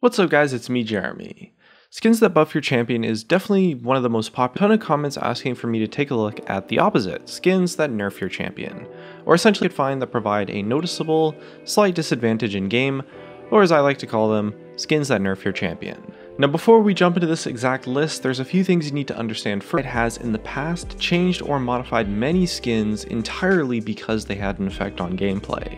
What's up guys, it's me Jeremy. Skins that buff your champion is definitely one of the most popular. A ton of comments asking for me to take a look at the opposite, skins that nerf your champion, or essentially find that provide a noticeable, slight disadvantage in game, or as I like to call them, skins that nerf your champion. Now before we jump into this exact list, there's a few things you need to understand. First, it has in the past changed or modified many skins entirely because they had an effect on gameplay.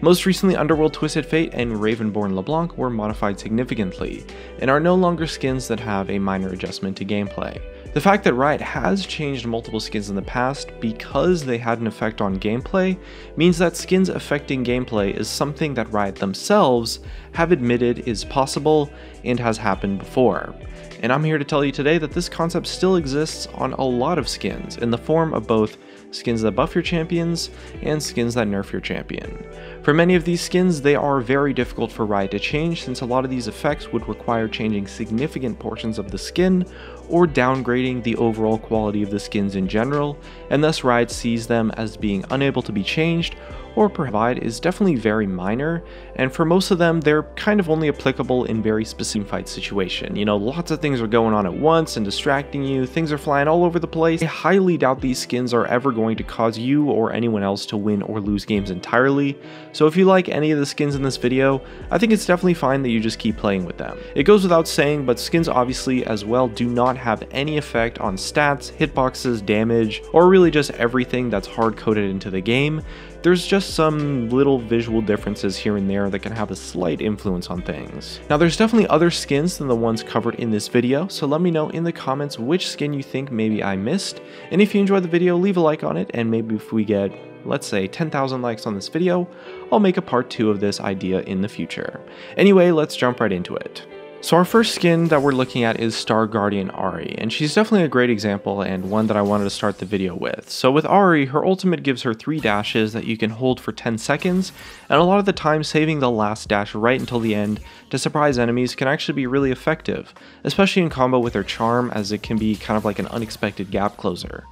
Most recently, Underworld Twisted Fate and Ravenborn LeBlanc were modified significantly, and are no longer skins that have a minor adjustment to gameplay. The fact that Riot has changed multiple skins in the past because they had an effect on gameplay means that skins affecting gameplay is something that Riot themselves have admitted is possible and has happened before. And I'm here to tell you today that this concept still exists on a lot of skins in the form of both skins that buff your champions and skins that nerf your champion. For many of these skins, they are very difficult for Riot to change since a lot of these effects would require changing significant portions of the skin or downgrading the overall quality of the skins in general, and thus Riot sees them as being unable to be changed or provide is definitely very minor, and for most of them they're kind of only applicable in very specific fight situation. You know, lots of things are going on at once and distracting you, things are flying all over the place. I highly doubt these skins are ever going to cause you or anyone else to win or lose games entirely, so if you like any of the skins in this video, I think it's definitely fine that you just keep playing with them. It goes without saying, but skins obviously as well do not have any effect on stats, hitboxes, damage, or really just everything that's hard-coded into the game. There's just some little visual differences here and there that can have a slight influence on things. Now there's definitely other skins than the ones covered in this video, so let me know in the comments which skin you think maybe I missed, and if you enjoyed the video, leave a like on it, and maybe if we get, let's say, 10,000 likes on this video, I'll make a part 2 of this idea in the future. Anyway, let's jump right into it. So our first skin that we're looking at is Star Guardian Ahri, and she's definitely a great example and one that I wanted to start the video with. So with Ahri, her ultimate gives her 3 dashes that you can hold for 10 seconds, and a lot of the time saving the last dash right until the end to surprise enemies can actually be really effective, especially in combo with her charm, as it can be kind of like an unexpected gap closer.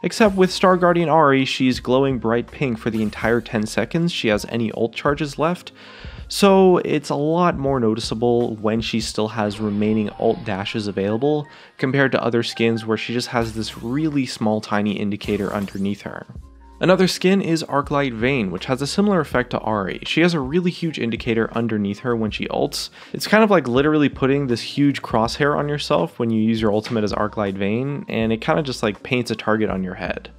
Except with Star Guardian Ahri, she's glowing bright pink for the entire 10 seconds she has any ult charges left, so it's a lot more noticeable when she still has remaining ult dashes available compared to other skins where she just has this really small tiny indicator underneath her. Another skin is Arclight Vayne, which has a similar effect to Ahri. She has a really huge indicator underneath her when she ults. It's kind of like literally putting this huge crosshair on yourself when you use your ultimate as Arclight Vayne, and it kind of just like paints a target on your head.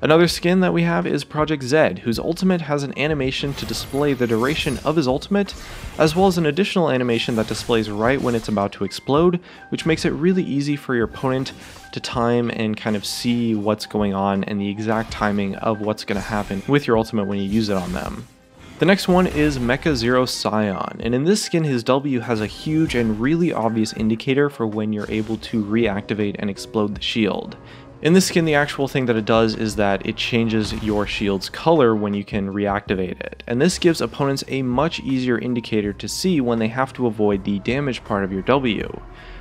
Another skin that we have is Project Zed, whose ultimate has an animation to display the duration of his ultimate, as well as an additional animation that displays right when it's about to explode, which makes it really easy for your opponent to time and kind of see what's going on and the exact timing of what's going to happen with your ultimate when you use it on them. The next one is Mecha Zero Scion, and in this skin his W has a huge and really obvious indicator for when you're able to reactivate and explode the shield. In this skin, the actual thing that it does is that it changes your shield's color when you can reactivate it, and this gives opponents a much easier indicator to see when they have to avoid the damage part of your W.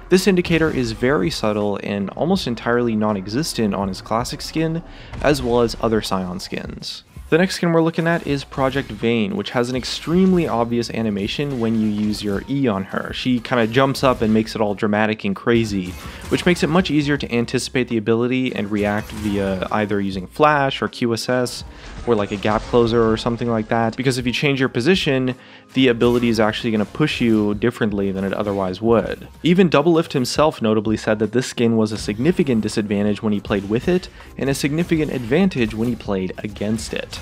This indicator is very subtle and almost entirely non-existent on his classic skin, as well as other Scion skins. The next skin we're looking at is Project Vayne, which has an extremely obvious animation when you use your E on her. She kind of jumps up and makes it all dramatic and crazy, which makes it much easier to anticipate the ability and react via either using Flash or QSS, or like a gap closer or something like that, because if you change your position, the ability is actually going to push you differently than it otherwise would. Even Doublelift himself notably said that this skin was a significant disadvantage when he played with it, and a significant advantage when he played against it.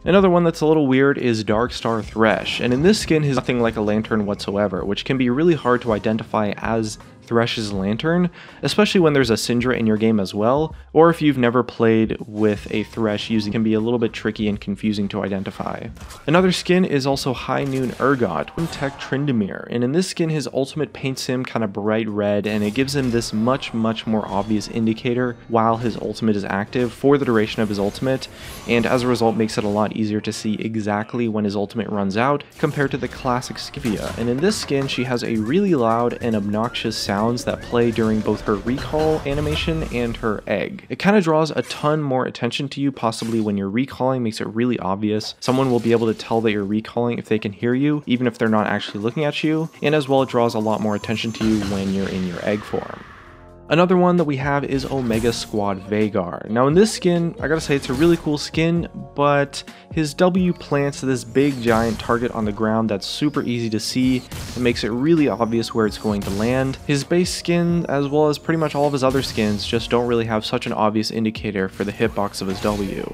Another one that's a little weird is Darkstar Thresh, and in this skin he's nothing like a lantern whatsoever, which can be really hard to identify as Thresh's lantern, especially when there's a Syndra in your game as well, or if you've never played with a Thresh using it can be a little bit tricky and confusing to identify. Another skin is also High Noon Urgot, Tech Tryndamere, and in this skin his ultimate paints him kind of bright red, and it gives him this much more obvious indicator while his ultimate is active for the duration of his ultimate, and as a result makes it a lot easier to see exactly when his ultimate runs out compared to the classic Skivia. And in this skin she has a really loud and obnoxious sound sounds that play during both her recall animation and her egg. It kind of draws a ton more attention to you, possibly when you're recalling, makes it really obvious. Someone will be able to tell that you're recalling if they can hear you, even if they're not actually looking at you, and as well it draws a lot more attention to you when you're in your egg form. Another one that we have is Omega Squad Vhagar. Now in this skin, I gotta say it's a really cool skin, but his W plants this big giant target on the ground that's super easy to see. It makes it really obvious where it's going to land. His base skin, as well as pretty much all of his other skins, just don't really have such an obvious indicator for the hitbox of his W.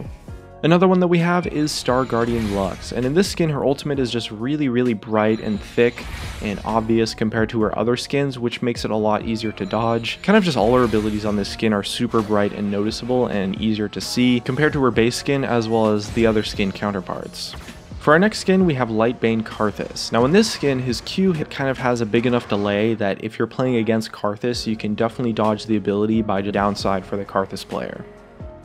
Another one that we have is Star Guardian Lux, and in this skin her ultimate is just really bright and thick and obvious compared to her other skins, which makes it a lot easier to dodge. Kind of just all her abilities on this skin are super bright and noticeable and easier to see compared to her base skin as well as the other skin counterparts. For our next skin, we have Lightbane Karthus. Now in this skin, his Q kind of has a big enough delay that if you're playing against Karthus, you can definitely dodge the ability by the downside for the Karthus player.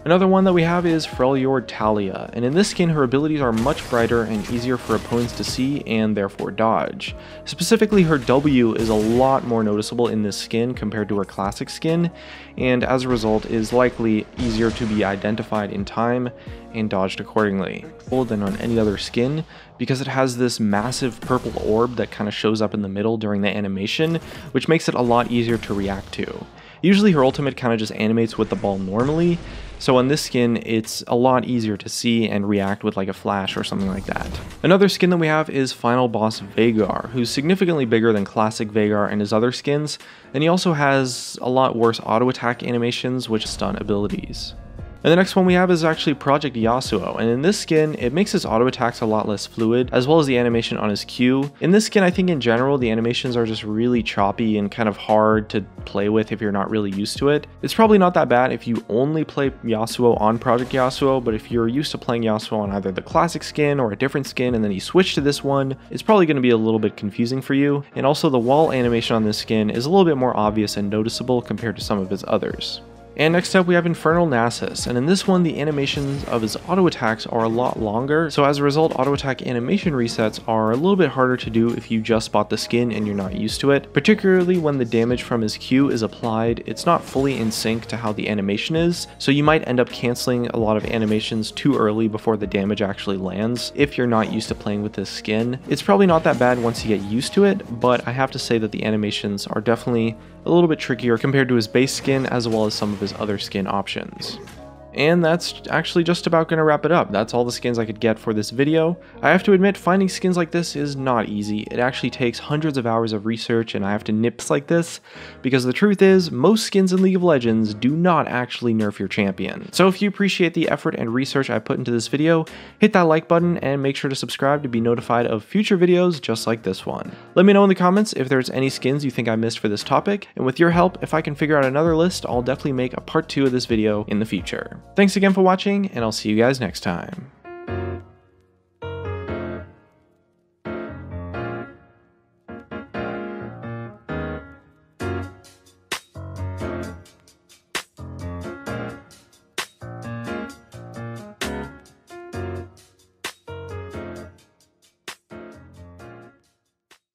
Another one that we have is Freljord Talia, and in this skin her abilities are much brighter and easier for opponents to see and therefore dodge. Specifically her W is a lot more noticeable in this skin compared to her classic skin, and as a result is likely easier to be identified in time and dodged accordingly than on any other skin, because it has this massive purple orb that kind of shows up in the middle during the animation, which makes it a lot easier to react to. Usually her ultimate kind of just animates with the ball normally, so on this skin it's a lot easier to see and react with like a flash or something like that. Another skin that we have is Final Boss Vhagar, who's significantly bigger than classic Vhagar and his other skins, and he also has a lot worse auto attack animations which stun abilities. And the next one we have is actually Project Yasuo, and in this skin, it makes his auto attacks a lot less fluid, as well as the animation on his Q. In this skin, I think in general, the animations are just really choppy and kind of hard to play with if you're not really used to it. It's probably not that bad if you only play Yasuo on Project Yasuo, but if you're used to playing Yasuo on either the classic skin or a different skin, and then you switch to this one, it's probably going to be a little bit confusing for you. And also the wall animation on this skin is a little bit more obvious and noticeable compared to some of his others. And next up we have Infernal Nasus, and in this one the animations of his auto attacks are a lot longer, so as a result auto attack animation resets are a little bit harder to do if you just bought the skin and you're not used to it, particularly when the damage from his Q is applied. It's not fully in sync to how the animation is, so you might end up canceling a lot of animations too early before the damage actually lands if you're not used to playing with this skin. It's probably not that bad once you get used to it, but I have to say that the animations are definitely a little bit trickier compared to his base skin as well as some of his other skin options. And that's actually just about going to wrap it up. That's all the skins I could get for this video. I have to admit, finding skins like this is not easy. It actually takes hundreds of hours of research, and I have to nips like this, because the truth is, most skins in League of Legends do not actually nerf your champion. So if you appreciate the effort and research I put into this video, hit that like button and make sure to subscribe to be notified of future videos just like this one. Let me know in the comments if there's any skins you think I missed for this topic, and with your help, if I can figure out another list, I'll definitely make a part 2 of this video in the future. Thanks again for watching, and I'll see you guys next time.